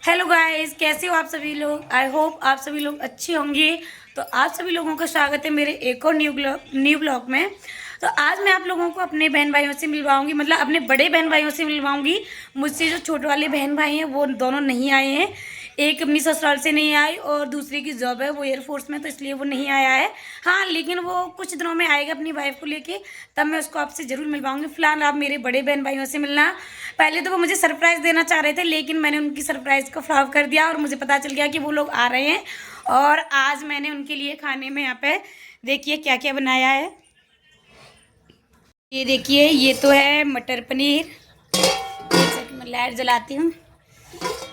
Hello guys, कैसे हो आप सभी लोग। आई होप आप सभी लोग अच्छे होंगे। तो आप सभी लोगों का स्वागत है मेरे एक और न्यू ब्लॉग में। तो आज मैं आप लोगों को अपने बहन भाइयों से मिलवाऊंगी, मतलब अपने बड़े बहन भाइयों से मिलवाऊंगी। मुझसे जो छोटे वाले बहन भाई हैं वो दोनों नहीं आए हैं। एक अपनी ससुराल से नहीं आई और दूसरी की जॉब है, वो एयरफोर्स में, तो इसलिए वो नहीं आया है। हाँ, लेकिन वो कुछ दिनों में आएगा अपनी वाइफ को लेके, तब मैं उसको आपसे ज़रूर मिलवाऊंगी। फिलहाल आप मेरे बड़े बहन भाइयों से मिलना। पहले तो वो मुझे सरप्राइज़ देना चाह रहे थे, लेकिन मैंने उनकी सरप्राइज़ को फ्लॉप कर दिया और मुझे पता चल गया कि वो लोग आ रहे हैं। और आज मैंने उनके लिए खाने में यहाँ पे देखिए क्या क्या बनाया है। ये देखिए, ये तो है मटर पनीर। एक सेकंड में लाइट जलाती हूँ।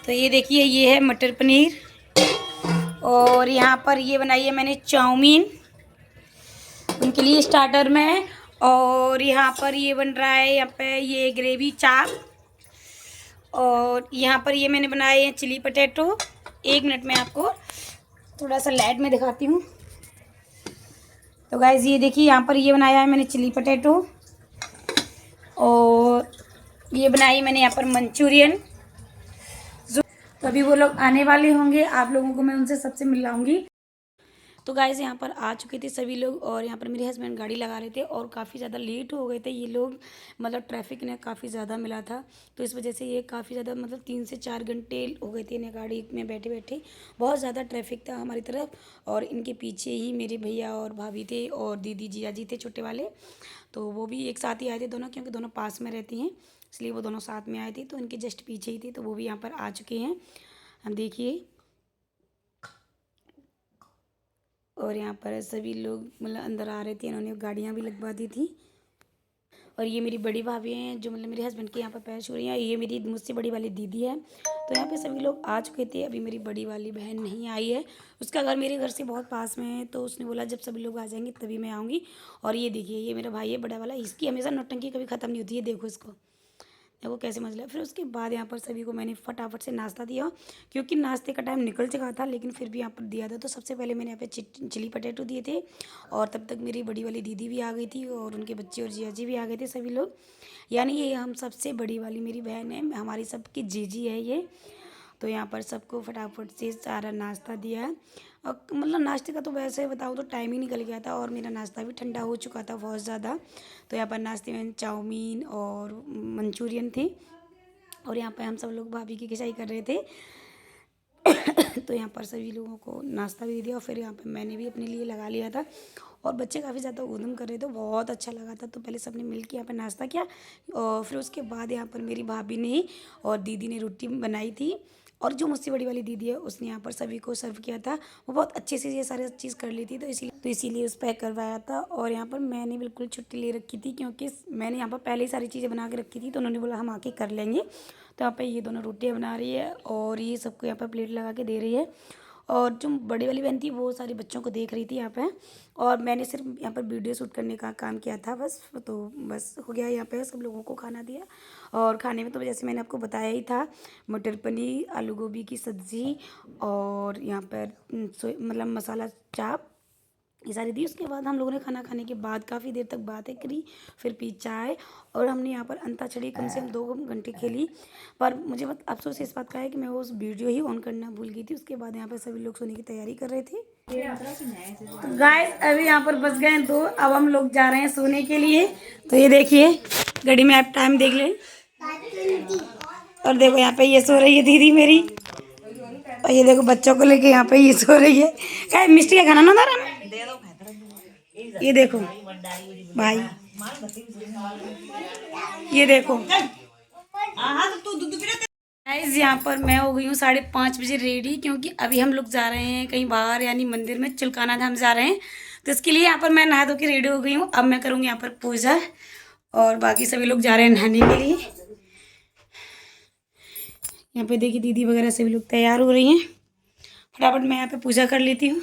तो ये देखिए, ये है मटर पनीर। और यहाँ पर ये बनाई है मैंने चाउमीन उनके लिए स्टार्टर में। और यहाँ पर ये बन रहा है, यहाँ पे ये ग्रेवी चाप। और यहाँ पर ये मैंने बनाए हैं चिली पटेटो। एक मिनट में आपको थोड़ा सा लाइट में दिखाती हूँ। तो गाइज़ ये देखिए, यहाँ पर ये बनाया है मैंने चिली पटेटो। और ये बनाई मैंने यहाँ पर मंचूरियन। तो अभी वो लोग आने वाले होंगे, आप लोगों को मैं उनसे सबसे मिलाऊंगी। तो गाइस यहाँ पर आ चुके थे सभी लोग और यहाँ पर मेरे हस्बैंड गाड़ी लगा रहे थे और काफ़ी ज़्यादा लेट हो गए थे ये लोग। मतलब ट्रैफिक ने काफ़ी ज़्यादा मिला था, तो इस वजह से ये काफ़ी ज़्यादा, मतलब 3 से 4 घंटे हो गए थे इन्हें गाड़ी में बैठे बैठे। बहुत ज़्यादा ट्रैफिक था हमारी तरफ। और इनके पीछे ही मेरे भैया और भाभी थे और दीदी जिया जी थे छोटे वाले। तो वो भी एक साथ ही आए थे दोनों, क्योंकि दोनों पास में रहती हैं, इसलिए वो दोनों साथ में आए थे। तो इनके जस्ट पीछे ही थे, तो वो भी यहाँ पर आ चुके हैं। हम देखिए, और यहाँ पर सभी लोग मतलब अंदर आ रहे थे, इन्होंने गाड़ियाँ भी लगवा दी थी। और ये मेरी बड़ी भाभी हैं जो मतलब मेरे हस्बैंड के यहाँ पर पैर छू रही हैं। ये मेरी मुझसे बड़ी वाली दीदी है। तो यहाँ पे सभी लोग आ चुके थे। अभी मेरी बड़ी वाली बहन नहीं आई है, उसका घर मेरे घर से बहुत पास में है, तो उसने बोला जब सभी लोग आ जाएंगे तभी मैं आऊँगी। और ये देखिए, ये मेरा भाई है बड़ा वाला, इसकी हमेशा नौटंकी कभी ख़त्म नहीं होती है, देखो इसको, वो कैसे मसला है। फिर उसके बाद यहाँ पर सभी को मैंने फटाफट से नाश्ता दिया, क्योंकि नाश्ते का टाइम निकल चुका था, लेकिन फिर भी यहाँ पर दिया था। तो सबसे पहले मैंने यहाँ पे चिली पटेटो दिए थे। और तब तक मेरी बड़ी वाली दीदी भी आ गई थी और उनके बच्चे और जिया जी भी आ गए थे सभी लोग। यानी ये हम सबसे बड़ी वाली मेरी बहन है, हमारी सबकी जीजी है ये। तो यहाँ पर सबको फटाफट से सारा नाश्ता दिया है। और मतलब नाश्ते का तो वैसे बताऊँ तो टाइम ही निकल गया था और मेरा नाश्ता भी ठंडा हो चुका था बहुत ज़्यादा। तो यहाँ पर नाश्ते में चाउमीन और मंचूरियन थे। और यहाँ पर हम सब लोग भाभी की खिंचाई कर रहे थे। तो यहाँ पर सभी लोगों को नाश्ता भी दे दिया और फिर यहाँ पे मैंने भी अपने लिए लगा लिया था। और बच्चे काफ़ी ज़्यादा ऊधम कर रहे थे, बहुत अच्छा लगा था। तो पहले सबने मिल के यहाँ पर नाश्ता किया और फिर उसके बाद यहाँ पर मेरी भाभी ने और दीदी ने रोटी बनाई थी। और जो मुझसे बड़ी वाली दीदी है उसने यहाँ पर सभी को सर्व किया था। वो बहुत अच्छे से ये सारे चीज़ कर ली थी, तो इसीलिए उस पैक करवाया था। और यहाँ पर मैंने बिल्कुल छुट्टी ले रखी थी, क्योंकि मैंने यहाँ पर पहले ही सारी चीज़ें बना के रखी थी, तो उन्होंने बोला हम आके कर लेंगे। तो यहाँ पर ये दोनों रोटियाँ बना रही है और ये सबको यहाँ पर प्लेट लगा के दे रही है। और जो बड़ी वाली बहन थी वो सारे बच्चों को देख रही थी यहाँ पे। और मैंने सिर्फ यहाँ पर वीडियो शूट करने का काम किया था बस। तो बस हो गया, यहाँ पे सब लोगों को खाना दिया। और खाने में तो जैसे मैंने आपको बताया ही था, मटर पनीर, आलू गोभी की सब्ज़ी और यहाँ पर मतलब मसाला चाप, ये सारी दी। उसके बाद हम लोगों ने खाना खाने के बाद काफ़ी देर तक बातें करी, फिर पी चाय। और हमने यहाँ पर अंताक्षरी कम से कम 2 घंटे खेली। पर मुझे बहुत अफसोस इस बात का है कि मैं वो उस वीडियो ही ऑन करना भूल गई थी। उसके बाद यहाँ पर सभी लोग सोने की तैयारी कर रहे थे। तो गाइस अभी यहाँ पर बच गए हैं 2, अब हम लोग जा रहे हैं सोने के लिए। तो ये देखिए, घड़ी में आप टाइम देख लें। और देखो यहाँ पे ये सो रही है दीदी मेरी। और ये देखो बच्चों को लेके यहाँ पे ये सो रही है। क्या मिष्टी का खाना ना था ना? ये देखो भाई, ये देखो गाइस, यहाँ पर मैं हो गई हूँ 5:30 बजे रेडी, क्योंकि अभी हम लोग जा रहे हैं कहीं बाहर, यानी मंदिर में चिल्काना धाम जा रहे हैं। तो इसके लिए यहाँ पर मैं नहा धो के रेडी हो गई हूँ। अब मैं करूँगी यहाँ पर पूजा और बाकी सभी लोग जा रहे हैं नहाने के लिए। यहाँ पे देखिए दीदी वगैरह सभी लोग तैयार हो रही हैं। फटाफट मैं यहाँ पे पूजा कर लेती हूँ।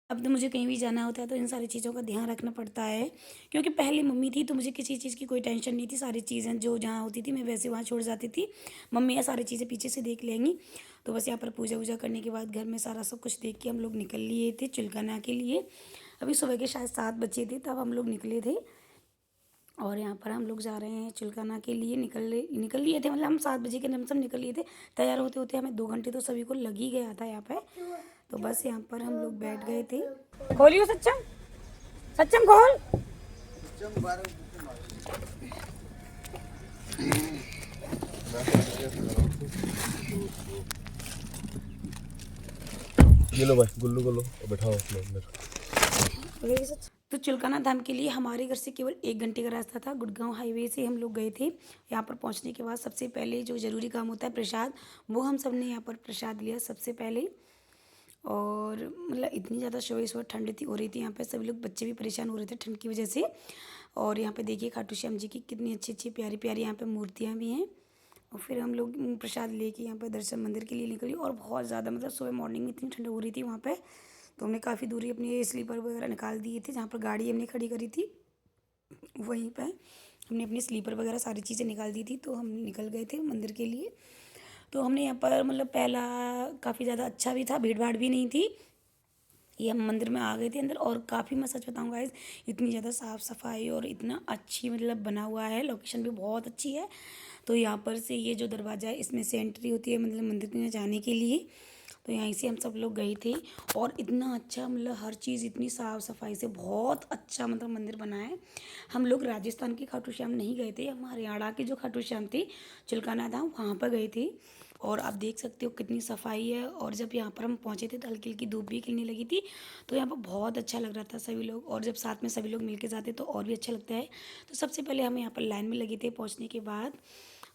अब तो मुझे कहीं भी जाना होता है तो इन सारी चीज़ों का ध्यान रखना पड़ता है, क्योंकि पहले मम्मी थी तो मुझे किसी चीज़ की कोई टेंशन नहीं थी। सारी चीज़ें जो जहाँ होती थी मैं वैसे वहाँ छोड़ जाती थी, मम्मी ये सारी चीज़ें पीछे से देख लेंगी। तो बस यहाँ पर पूजा वूजा करने के बाद घर में सारा सब कुछ देख के हम लोग निकल लिए थे चिल्काना के लिए। अभी सुबह के शायद 7 बजे थे तब हम लोग निकले थे। और यहाँ पर हम लोग जा रहे हैं चिल्काना के लिए। निकल लिए थे, मतलब हम 7 बजे के लमसम निकल लिए थे। तैयार होते होते हमें 2 घंटे तो सभी को लग ही गया था यहाँ पे। तो बस यहाँ पर हम लोग बैठ गए थे। खोलियो सच्चम, सच्चम खोल। ये लो भाई गुल्लू को लो और बैठाओ अपने अंदर। तो चिल्काना धाम के लिए हमारे घर से केवल 1 घंटे का रास्ता था। गुड़गांव हाईवे से हम लोग गए थे। यहाँ पर पहुँचने के बाद सबसे पहले जो ज़रूरी काम होता है प्रसाद, वो हम सब ने यहाँ पर प्रसाद लिया सबसे पहले। और मतलब इतनी ज़्यादा सुबह ठंड थी हो रही थी यहाँ पे, सभी लोग बच्चे भी परेशान हो रहे थे ठंड की वजह से। और यहाँ पे देखिए खाटू श्याम जी की कितनी अच्छी अच्छी प्यारी प्यारी यहाँ पे मूर्तियाँ भी हैं। और फिर हम लोग प्रसाद लेके यहाँ पे दर्शन मंदिर के लिए निकली। और बहुत ज़्यादा मतलब सुबह मॉर्निंग में इतनी ठंड हो रही थी वहाँ पे, तो हमने काफ़ी दूरी अपने स्लीपर वगैरह निकाल दिए थे। जहाँ पर गाड़ी हमने खड़ी करी थी वहीं पर हमने अपनी स्लीपर वगैरह सारी चीज़ें निकाल दी थी। तो हम निकल गए थे मंदिर के लिए। तो हमने यहाँ पर मतलब पहला काफ़ी ज़्यादा अच्छा भी था, भीड़ भाड़ भी नहीं थी। ये हम मंदिर में आ गए थे अंदर। और काफ़ी मैं सच बताऊँ गाइस, इतनी ज़्यादा साफ़ सफाई और इतना अच्छी मतलब बना हुआ है, लोकेशन भी बहुत अच्छी है। तो यहाँ पर से ये जो दरवाज़ा है इसमें से एंट्री होती है मतलब मंदिर में जाने के लिए। तो यहीं से हम सब लोग गए थे। और इतना अच्छा मतलब हर चीज़ इतनी साफ़ सफाई से बहुत अच्छा मतलब मंदिर बना है। हम लोग राजस्थान के खाटू श्याम नहीं गए थे, हम हरियाणा के जो खाटू श्याम थे चिल्काना धाम वहाँ पर गए थे। और आप देख सकते हो कितनी सफाई है। और जब यहाँ पर हम पहुँचे थे तो हल्की हल्की धूप भी खिलने लगी थी। तो यहाँ पर बहुत अच्छा लग रहा था सभी लोग। और जब साथ में सभी लोग मिलके जाते तो और भी अच्छा लगता है। तो सबसे पहले हम यहाँ पर लाइन में लगे थे पहुँचने के बाद।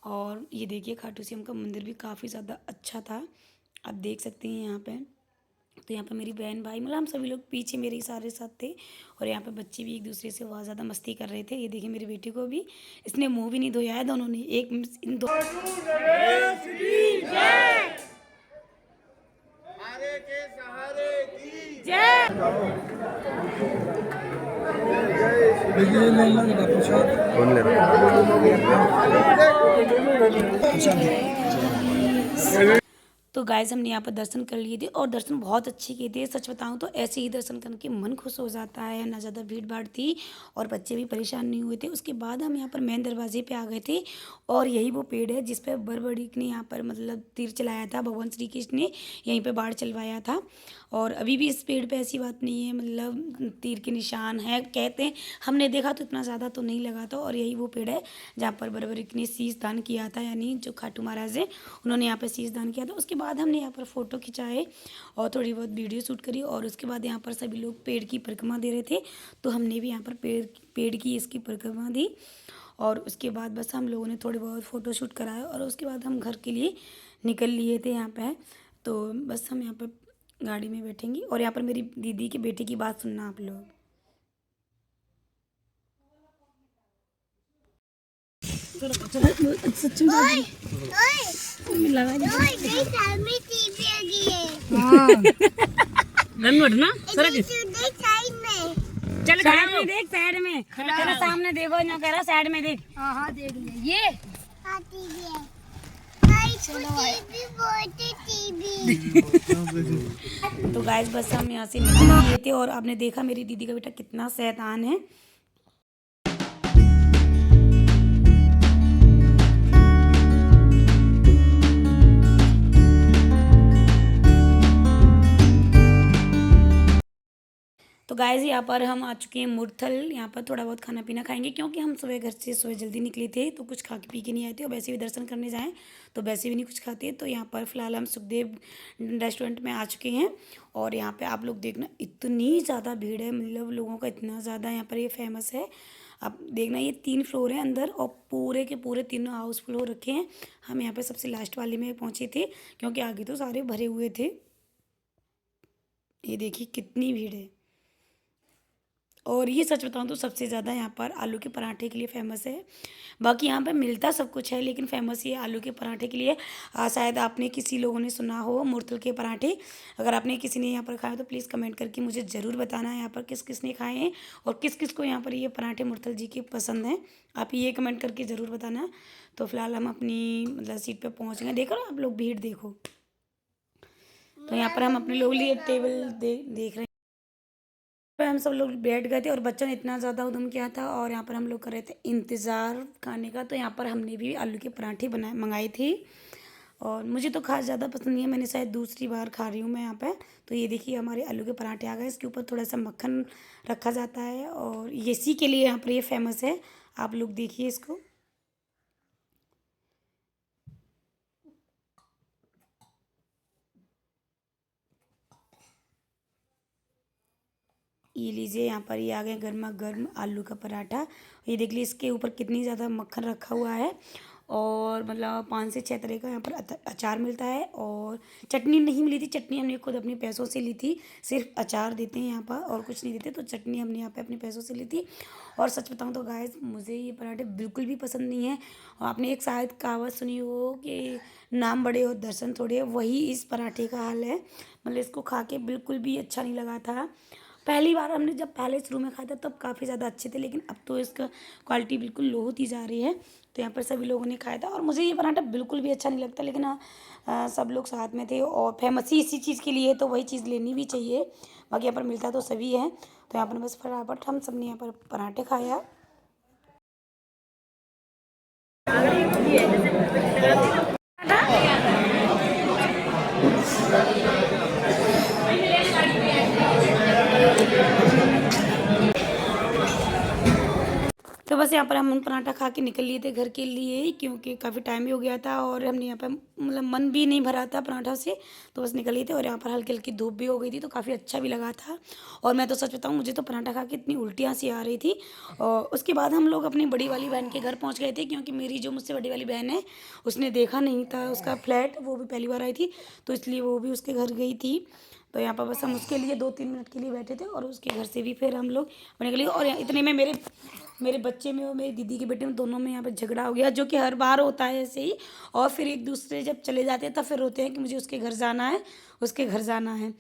और ये देखिए खाटू श्याम का मंदिर भी काफ़ी ज़्यादा अच्छा था, आप देख सकते हैं यहाँ पे। तो यहाँ पे मेरी बहन भाई मतलब हम सभी लोग पीछे मेरे सारे साथ थे। और यहाँ पे बच्चे भी एक दूसरे से बहुत ज़्यादा मस्ती कर रहे थे। ये देखिए मेरी बेटी को भी, इसने मुंह भी नहीं धोया है दोनों ने। एक इन दो कौन ले तो गाइस हमने यहाँ पर दर्शन कर लिए थे और दर्शन बहुत अच्छे किए थे। सच बताऊँ तो ऐसे ही दर्शन करके मन खुश हो जाता है, ना ज़्यादा भीड़ भाड़ थी और बच्चे भी परेशान नहीं हुए थे। उसके बाद हम यहाँ पर मेन दरवाजे पे आ गए थे। और यही वो पेड़ है जिस पर बरबड़ी ने यहाँ पर मतलब तीर चलाया था, भगवान श्री कृष्ण ने यहीं पर बाढ़ चलवाया था। और अभी भी इस पेड़ पे ऐसी बात नहीं है, मतलब तीर के निशान है कहते हैं। हमने देखा तो इतना ज़्यादा तो नहीं लगा था। और यही वो पेड़ है जहाँ पर बरबड़ी ने शीश दान किया था, यानी जो खाटू महाराज है उन्होंने यहाँ पर शीश दान किया था। उसके बाद हमने यहाँ पर फ़ोटो खिंचाए और थोड़ी बहुत वीडियो शूट करी। और उसके बाद यहाँ पर सभी लोग पेड़ की परिक्रमा दे रहे थे, तो हमने भी यहाँ पर पेड़ की इसकी परिक्रमा दी। और उसके बाद बस हम लोगों ने थोड़ी बहुत फ़ोटो शूट कराया और उसके बाद हम घर के लिए निकल लिए थे यहाँ पे। तो बस हम यहाँ पर गाड़ी में बैठेंगे। और यहाँ पर मेरी दीदी के बेटे की बात सुनना आप लोग। सच में ना चल साइड में देख, साइड में तेरा सामने देखो ना, कह रहा साइड में देख। हाँ हाँ देख लिया ये। तो गाइस बस हम यहाँ से निकल लिए थे। और आपने देखा मेरी दीदी का बेटा कितना शैतान है। तो गाइस यहाँ पर हम आ चुके हैं मुरथल। यहाँ पर थोड़ा बहुत खाना पीना खाएंगे क्योंकि हम सुबह घर से सुबह जल्दी निकले थे, तो कुछ खा के पी के नहीं आए थे। और वैसे भी दर्शन करने जाएं तो वैसे भी नहीं कुछ खाते। तो यहाँ पर फ़िलहाल हम सुखदेव रेस्टोरेंट में आ चुके हैं। और यहाँ पे आप लोग देखना इतनी ज़्यादा भीड़ है, मतलब लोगों का इतना ज़्यादा यहाँ पर ये फेमस है। आप देखना ये 3 फ्लोर है अंदर और पूरे के पूरे तीनों हाउसफुल हो रखे हैं। हम यहाँ पर सबसे लास्ट वाले में पहुँचे थे क्योंकि आगे तो सारे भरे हुए थे। ये देखिए कितनी भीड़ है। और ये सच बताऊँ तो सबसे ज़्यादा यहाँ पर आलू के पराठे के लिए फ़ेमस है। बाकी यहाँ पर मिलता सब कुछ है लेकिन फ़ेमस ये आलू के पराठे के लिए। शायद आपने किसी लोगों ने सुना हो मुरथल के पराठे। अगर आपने किसी ने यहाँ पर खाया तो प्लीज़ कमेंट करके मुझे ज़रूर बताना यहाँ पर किस किस ने खाए हैं और किस किस को यहाँ पर ये पराठे मुरथल जी के पसंद हैं। आप ये कमेंट करके ज़रूर बताना। तो फिलहाल हम अपनी मतलब सीट पर पहुँच गए। देखो ना आप लोग भीड़ देखो। तो यहाँ पर हम अपने लोग लिए टेबल देख रहे हैं। हम सब लोग बैठ गए थे और बच्चों ने इतना ज़्यादा उद्यम किया था और यहाँ पर हम लोग कर रहे थे इंतज़ार खाने का। तो यहाँ पर हमने भी आलू के पराठे मंगाए थे और मुझे तो खास ज़्यादा पसंद नहीं है, मैंने शायद दूसरी बार खा रही हूँ मैं यहाँ पे। तो ये देखिए हमारे आलू के पराठे आ गए, इसके ऊपर थोड़ा सा मक्खन रखा जाता है और ये इसी के लिए यहाँ पर ये फेमस है। आप लोग देखिए इसको। ये लीजिए यहाँ पर ये आ गए गर्मा गर्म आलू का पराठा। ये देख लीजिए इसके ऊपर कितनी ज़्यादा मक्खन रखा हुआ है और मतलब 5 से 6 तरह का यहाँ पर अचार मिलता है और चटनी नहीं मिली थी। चटनी हमने खुद अपने पैसों से ली थी, सिर्फ अचार देते हैं यहाँ पर और कुछ नहीं देते। तो चटनी हमने यहाँ पे अपने पैसों से ली थी। और सच बताऊँ तो गाइस मुझे ये पराठे बिल्कुल भी पसंद नहीं है। और आपने एक शायद कहावत सुनी हो कि नाम बड़े और दर्शन थोड़े, वही इस पराठे का हाल है। मतलब इसको खा के बिल्कुल भी अच्छा नहीं लगा था। पहली बार हमने जब पहले शुरू में खाया था तब काफ़ी ज़्यादा अच्छे थे, लेकिन अब तो इसका क्वालिटी बिल्कुल लो होती जा रही है। तो यहाँ पर सभी लोगों ने खाया था और मुझे ये पराठा बिल्कुल भी अच्छा नहीं लगता, लेकिन हाँ सब लोग साथ में थे और फेमस ही इसी चीज़ के लिए तो वही चीज़ लेनी भी चाहिए। बाकी यहाँ पर मिलता तो सभी है। तो यहाँ पर बस फटाफट हम सब ने यहाँ पर पराठे खाया। तो बस यहाँ पर हम पराठा खा के निकल लिए थे घर के लिए, क्योंकि काफ़ी टाइम भी हो गया था और हमने यहाँ पर मतलब मन भी नहीं भरा था पराठा से। तो बस निकल लिए थे और यहाँ पर हल्की हल्की धूप भी हो गई थी तो काफ़ी अच्छा भी लगा था। और मैं तो सच बताऊँ मुझे तो पराठा खा के इतनी उल्टियाँ सी आ रही थी। और उसके बाद हम लोग अपनी बड़ी वाली बहन के घर पहुँच गए थे, क्योंकि मेरी जो मुझसे बड़ी वाली बहन है उसने देखा नहीं था उसका फ्लैट, वो भी पहली बार आई थी तो इसलिए वो भी उसके घर गई थी। तो यहाँ पर बस हम उसके लिए 2-3 मिनट के लिए बैठे थे और उसके घर से भी फिर हम लोग निकले। और इतने में मेरे बच्चे में और मेरी दीदी के बेटे में दोनों में यहाँ पे झगड़ा हो गया, जो कि हर बार होता है ऐसे ही। और फिर एक दूसरे जब चले जाते हैं तब फिर रोते हैं कि मुझे उसके घर जाना है, उसके घर जाना है,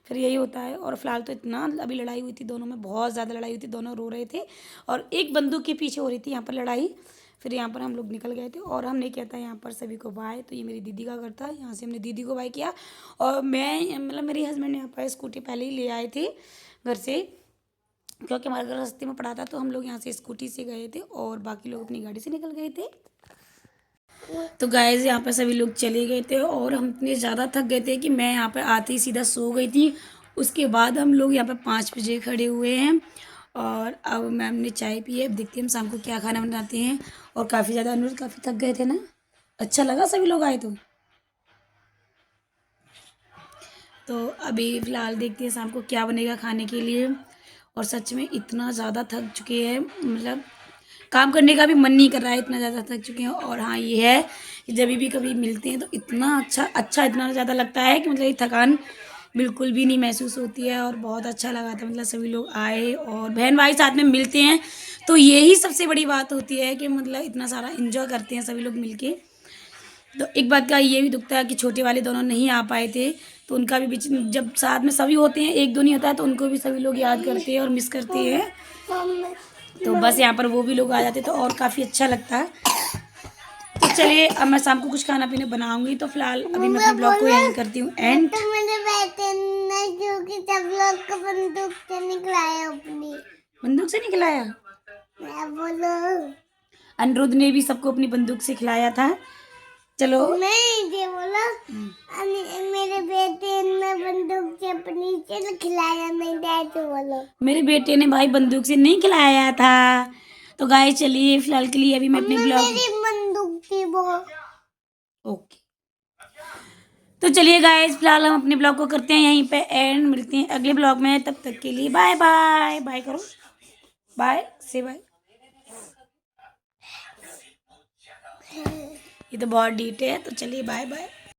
फिर यही होता है। और फिलहाल तो इतना अभी लड़ाई हुई थी दोनों में, बहुत ज़्यादा लड़ाई हुई थी, दोनों रो रहे थे और एक बंदूक के पीछे हो रही थी यहाँ पर लड़ाई। फिर यहाँ पर हम लोग निकल गए थे और हमने किया था यहाँ पर सभी को बाय। तो ये मेरी दीदी का घर था, यहाँ से हमने दीदी को बाय किया और मैं मतलब मेरे हस्बैंड यहाँ पर स्कूटी पहले ही ले आए थे घर से, क्योंकि हमारा घर रास्ते में पड़ा था। तो हम लोग यहाँ से स्कूटी से गए थे और बाकी लोग अपनी गाड़ी से निकल गए थे। तो गाइस यहाँ पर सभी लोग चले गए थे और हम इतने ज़्यादा थक गए थे कि मैं यहाँ पर आते ही सीधा सो गई थी। उसके बाद हम लोग यहाँ पर 5 बजे खड़े हुए हैं और अब मैम ने चाय पी है। अब देखते हैं हम शाम को क्या खाना बनाते हैं। और काफ़ी ज़्यादा अनुरोध, काफ़ी थक गए थे ना, अच्छा लगा सभी लोग आए तो अभी फ़िलहाल देखते हैं शाम को क्या बनेगा खाने के लिए। और सच में इतना ज़्यादा थक चुके हैं, मतलब काम करने का भी मन नहीं कर रहा है, इतना ज़्यादा थक चुके हैं। और हाँ ये है कि जब भी कभी मिलते हैं तो इतना अच्छा इतना ज़्यादा लगता है कि मतलब ये थकान बिल्कुल भी नहीं महसूस होती है। और बहुत अच्छा लगा था, मतलब सभी लोग आए और बहन भाई साथ में मिलते हैं तो यही सबसे बड़ी बात होती है कि मतलब इतना सारा इन्जॉय करते हैं सभी लोग मिल। तो एक बात का ये भी दुखता है कि छोटे वाले दोनों नहीं आ पाए थे, तो उनका भी जब साथ में सभी होते हैं, एक दो नहीं होता है, तो उनको भी सभी लोग याद करते हैं और मिस करते हैं। तो बस यहाँ पर वो भी लोग आ जाते तो और काफ़ी अच्छा लगता है। तो चलिए अब मैं शाम को कुछ खाना पीना बनाऊंगी। तो फिलहाल अभी मैं अपने ब्लॉग को एंड करती हूँ। एंड क्योंकि सब लोग को बंदूक से निकलाया, अपनी बंदूक से निकलाया, बोलो अनिरुद्ध ने भी सबको अपनी बंदूक से खिलाया था। चलो नहीं ये बोला मेरे बेटे ने बंदूक से अपनी से खिलाया नहीं, डैड बोलो मेरे बेटे ने भाई बंदूक से नहीं खिलाया था। तो गाइस चलिए फिलहाल के लिए अभी मैं अपने ब्लॉग, मेरी बंदूक थी वो। ओके तो चलिए गाइस फिलहाल हम अपने ब्लॉग को करते हैं यहीं पे एंड, मिलते हैं अगले ब्लॉग में। तब तक के लिए बाय बाय। बाय करो, बाय से बाय। ये तो बहुत डीट है, तो चलिए बाय बाय।